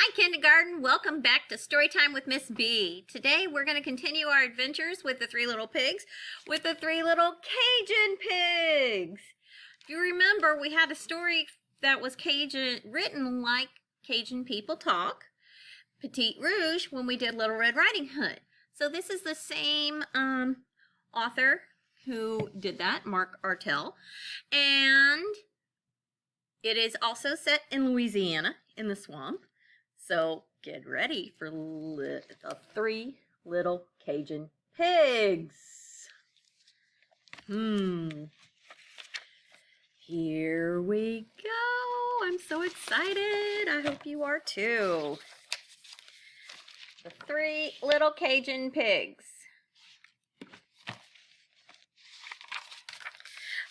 Hi, kindergarten. Welcome back to Storytime with Miss B. Today we're going to continue our adventures with the three little pigs, with the three little Cajun pigs. If you remember, we had a story that was Cajun, written like Cajun people talk, Petite Rouge, when we did Little Red Riding Hood. So this is the same author who did that, Mark Artell, and it is also set in Louisiana, in the swamp. So get ready for the three little Cajun pigs. Here we go. I'm so excited. I hope you are too. The three little Cajun pigs.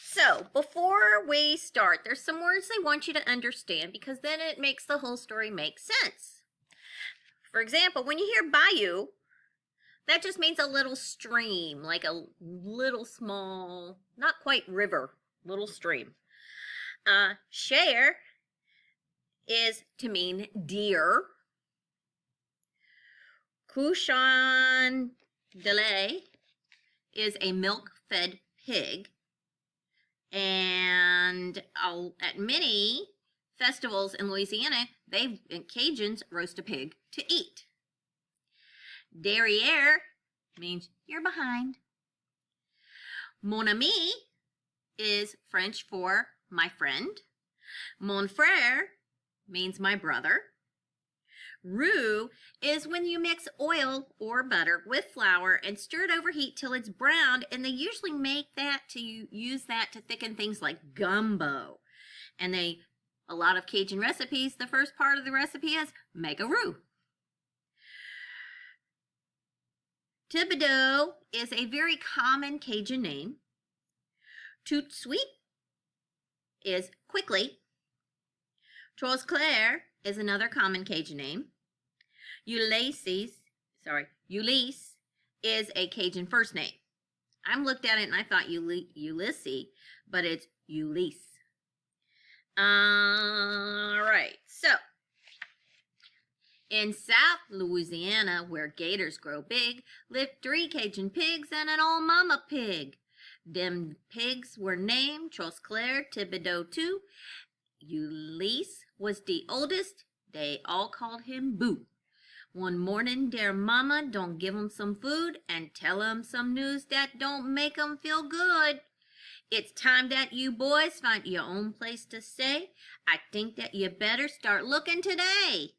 So, before we start, there's some words I want you to understand because then it makes the whole story make sense. For example, when you hear bayou, that just means a little stream, like a little small, not quite river, little stream. Share is to mean deer. Cochon de lait is a milk-fed pig. And at many festivals in Louisiana, Cajuns roast a pig to eat. Derrière means you're behind. Mon ami is French for my friend. Mon frère means my brother. Roux is when you mix oil or butter with flour and stir it over heat till it's browned, and they usually make that to use that to thicken things like gumbo. And a lot of Cajun recipes, the first part of the recipe is make a roux. Thibodeau is a very common Cajun name. Tout suite is quickly. Chose clair is another common Cajun name. Ulysses is a Cajun first name. I looked at it and I thought Ulysses, but it's Ulysse. All right, so in South Louisiana, where gators grow big, lived three Cajun pigs and an old mama pig. Them pigs were named Chose clair, Thibodeau too. Ulysse was the oldest. They all called him Boo. One morning, their mama don't give 'em some food and tell 'em some news that don't make 'em feel good. It's time that you boys find your own place to stay. I think that you better start looking today.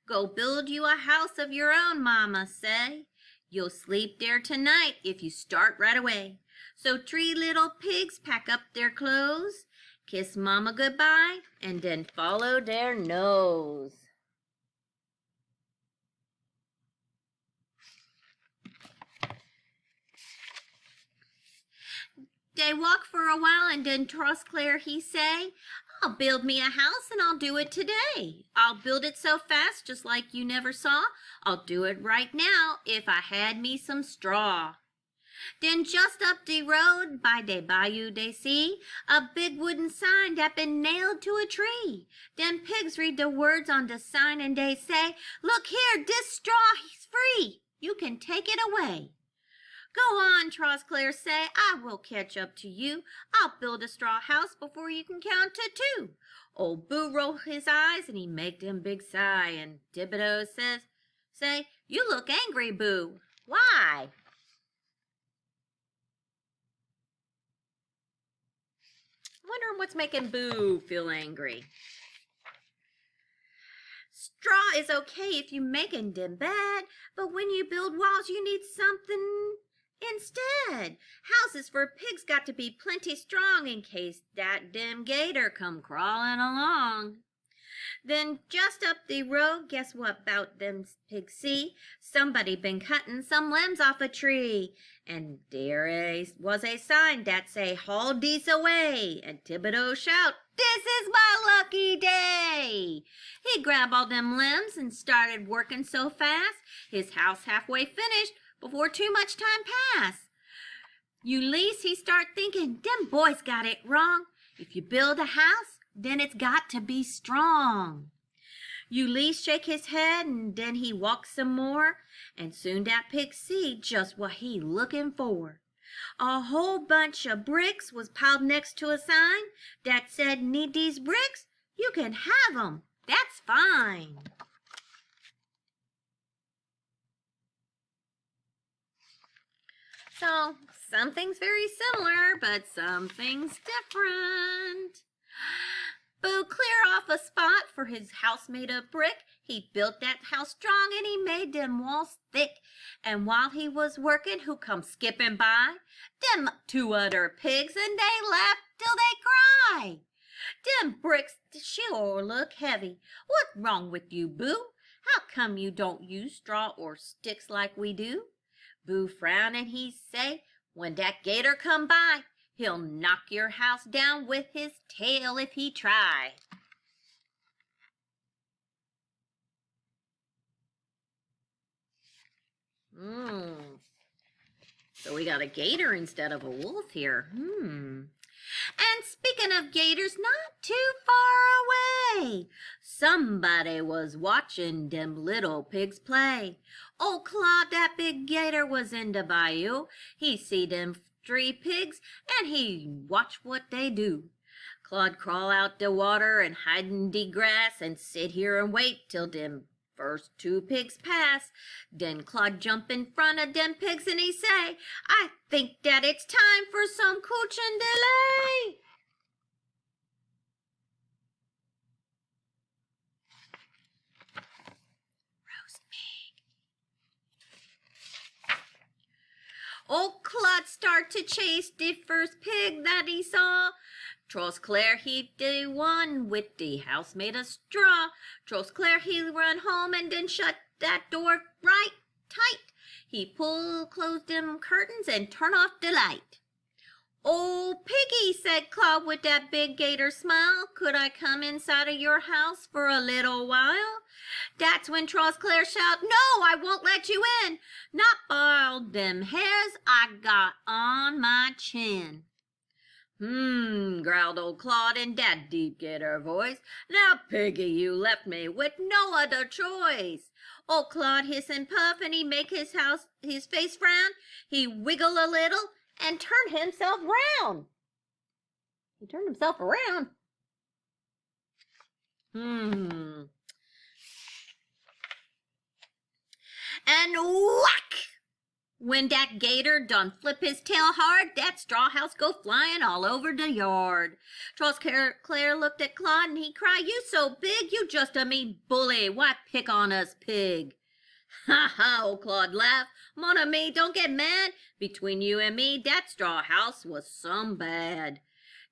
Go build you a house of your own, mama say. You'll sleep there tonight if you start right away. So three little pigs pack up their clothes, kiss mama goodbye, and then follow their nose. They walk for a while and then Chose clair he say, I'll build me a house and I'll do it today. I'll build it so fast just like you never saw. I'll do it right now if I had me some straw. Then just up the road by the bayou they see a big wooden sign that been nailed to a tree. Then pigs read the words on the sign and they say, look here, this straw is free. You can take it away. Go on, Chose clair say, I will catch up to you. I'll build a straw house before you can count to two. Old Boo rolled his eyes and he made them big sigh. And Thibodeau say, you look angry, Boo. Why? Wondering what's making Boo feel angry. Straw is okay if you making them bad, but when you build walls, you need something instead. Houses for pigs got to be plenty strong in case that dim gator come crawling along. Then just up the road, guess what 'bout them pigs see? Somebody been cutting some limbs off a tree. And there was a sign that say, haul these away. And Thibodeau shout, this is my lucky day. He grabbed all them limbs and started working so fast, his house halfway finished before too much time passed. Ulysse, he start thinking, them boys got it wrong. If you build a house, then it's got to be strong. Ulysses shake his head and then he walk some more, and soon that pig see just what he looking for. A whole bunch of bricks was piled next to a sign that said, "Need these bricks? You can have 'em. That's fine." So, something's very similar, but something's different. Boo clear off a spot for his house made of brick. He built that house strong and he made them walls thick. And while he was working, who come skipping by? Them two other pigs, and they laugh till they cry. Them bricks sure look heavy. What's wrong with you, Boo? How come you don't use straw or sticks like we do? Boo frown and he say, "When that gator come by, he'll knock your house down with his tail if he try." So we got a gator instead of a wolf here. And speaking of gators, not too far away, somebody was watching them little pigs play. Old Claude, that big gator, was in the bayou. He see them 3 pigs, and he watch what they do. Claude crawl out the water and hide in the grass and sit here and wait till them first 2 pigs pass. Then Claude jump in front of them pigs and he say, "I think that it's time for some coochin' delay." Roast pig. Old Claude start to chase the first pig that he saw. Trosclair he the one with the house made of straw. Trosclair he run home and then shut that door right tight. He closed them curtains and turn off the light. "Oh, Piggy," said Claude with that big gator smile, "could I come inside of your house for a little while?" That's when Trosclair shout, "No, I won't let you in, not by all them hairs I got on my chin." Growled old Claude in that deep gator voice. "Now, Piggy, you left me with no other choice." Old Claude hiss and puff, and he make his face frown. He wiggle a little and turn himself round. He turned himself around. And whack! When that gator done flip his tail hard, that straw house go flying all over the yard. Trosclair looked at Claude and he cried, "You so big, you just a mean bully. Why pick on us, pig?" "Ha ha," old Claude laughed. "Mon ami, don't get mad. Between you and me, that straw house was some bad."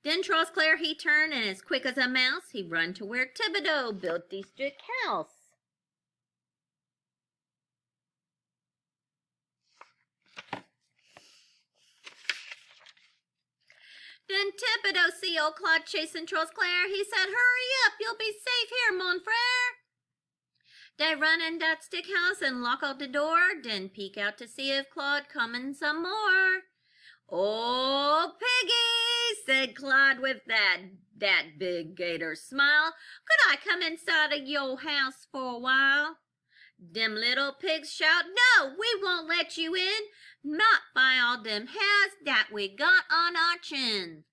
Then Trosclair he turned, and as quick as a mouse, he run to where Thibodeau built the strict house. Then Thibodeau see old Claude chasing Trosclair. He said, "Hurry up, you'll be safe here, mon frere." They run in that stick house and lock out the door, then peek out to see if Claude coming some more. "Oh, Piggy," said Claude with that big gator smile, "could I come inside of your house for a while?" Them little pigs shout, "No, we won't let you in, not by all them hairs that we got on our chin."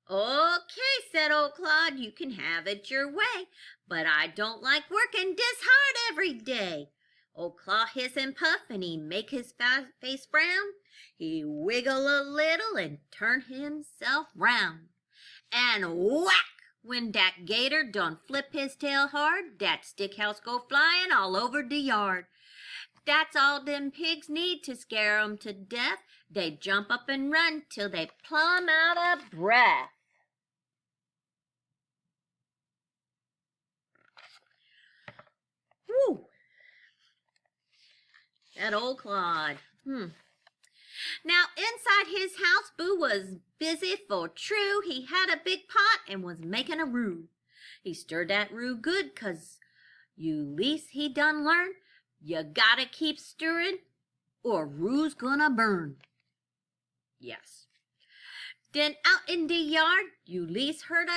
"Okay," said old Claude, "you can have it your way, but I don't like working this hard every day." Old Claude hiss and puff, and he make his face frown. He wiggle a little and turn himself round. And whack! When that gator done flip his tail hard, that stick house go flying all over the yard. That's all them pigs need to scare 'em to death. They jump up and run till they plumb out of breath. Woo! That old Claude. Now, inside his house, Boo was busy for true. He had a big pot and was making a roux. He stirred that roux good, 'cause Ulysses he done learn, you gotta keep stirring or roux's gonna burn. Yes. Then out in the yard, Ulysses heard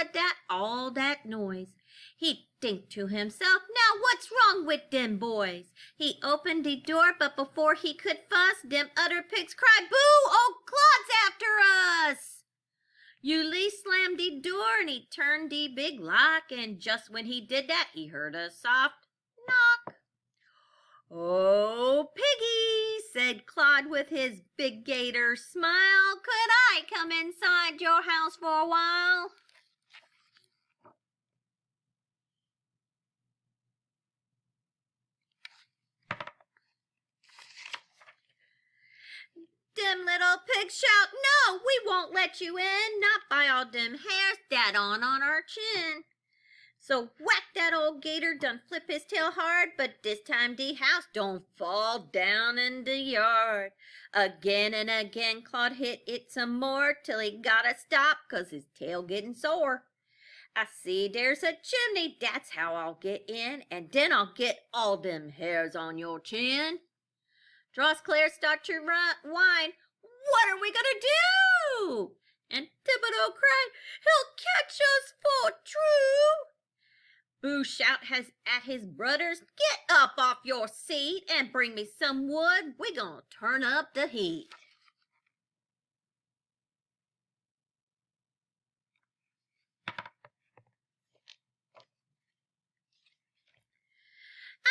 all that noise. He think to himself, now what's wrong with them boys? He opened the door, but before he could fuss, them other pigs cried, boo, old Claude's after us! Yulie slammed the door and he turned the big lock, and just when he did that, he heard a soft knock. Oh, Piggy, said Claude with his big gator smile, could I come inside your house for a while? Them little pigs shout, no, we won't let you in, not by all them hairs that on our chin. So whack that old gator done flip his tail hard, but this time the house don't fall down in the yard. Again and again Claude hit it some more, till he gotta stop, 'cause his tail getting sore. I see there's a chimney, that's how I'll get in, and then I'll get all them hairs on your chin. Claire start to whine, what are we gonna do? And Thibodeau cried, he'll catch us for true. Boo shout at his brothers, get up off your seat and bring me some wood, we gonna turn up the heat.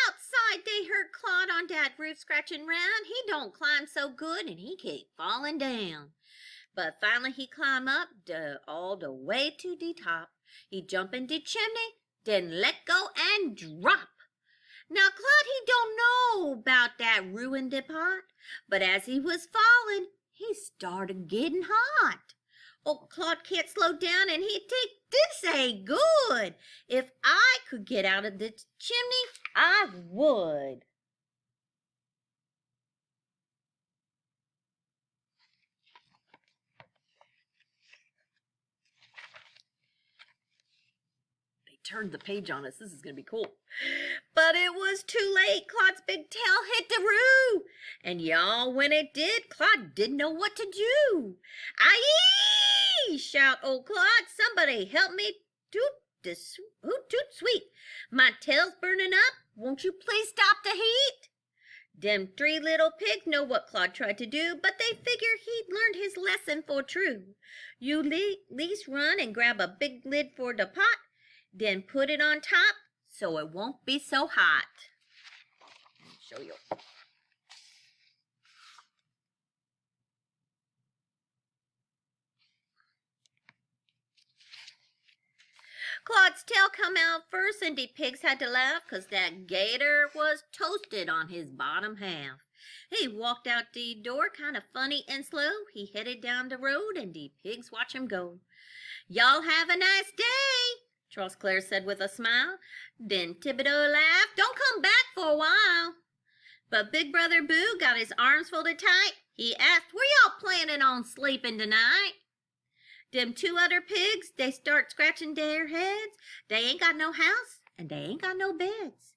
Outside they heard Claude on dat roof scratching round. He don't climb so good and he keep falling down. But finally he climb up all the way to the top. He jump in the chimney, then let go and drop. Now Claude he don't know about that ruined pot, but as he was falling, he started getting hot. Oh, Claude can't slow down and he think this ain't good. If I could get out of the chimney, I would. They turned the page on us. This is going to be cool. But it was too late. Claude's big tail hit the roof. And y'all, when it did, Claude didn't know what to do. Aye! Shout old Claude, somebody help me toot sweet. My tail's burning up. Won't you please stop the heat? Them three little pigs know what Claude tried to do, but they figure he'd learned his lesson for true. You least run and grab a big lid for the pot, then put it on top so it won't be so hot. I'll show you. Claude's tail come out first and the pigs had to laugh 'cause that gator was toasted on his bottom half. He walked out the door kind of funny and slow. He headed down the road and the pigs watch him go. Y'all have a nice day, Claire said with a smile. Then Thibodeau laughed, don't come back for a while. But Big Brother Boo got his arms folded tight. He asked, where y'all planning on sleeping tonight? Them two other pigs, they start scratching their heads. They ain't got no house and they ain't got no beds.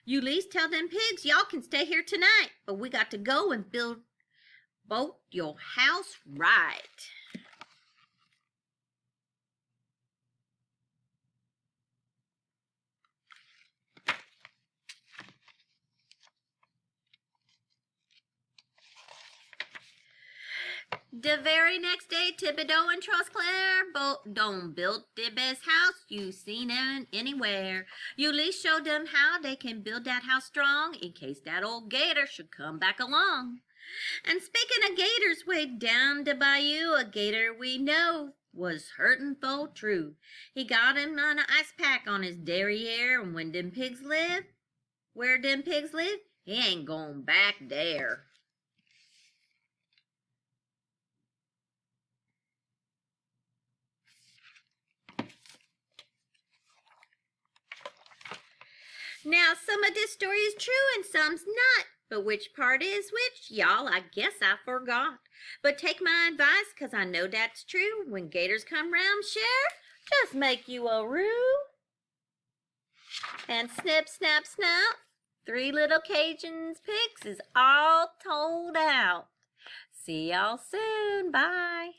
You least tell them pigs y'all can stay here tonight, but we got to go and build your house right. The very next day, Thibodeau and Claire both don't build the best house you seen anywhere. Yulie showed them how they can build that house strong in case that old gator should come back along. And speaking of gators, way down the bayou, a gator we know was hurtin' full true. He got him on an ice pack on his derriere, and when them pigs live, where them pigs live, he ain't going back there. Now, some of this story is true and some's not. But which part is which, y'all, I guess I forgot. But take my advice, 'cause I know that's true. When gators come round, share, just make you a roux. And snip, snap, snap, three little Cajun pigs is all told out. See y'all soon. Bye.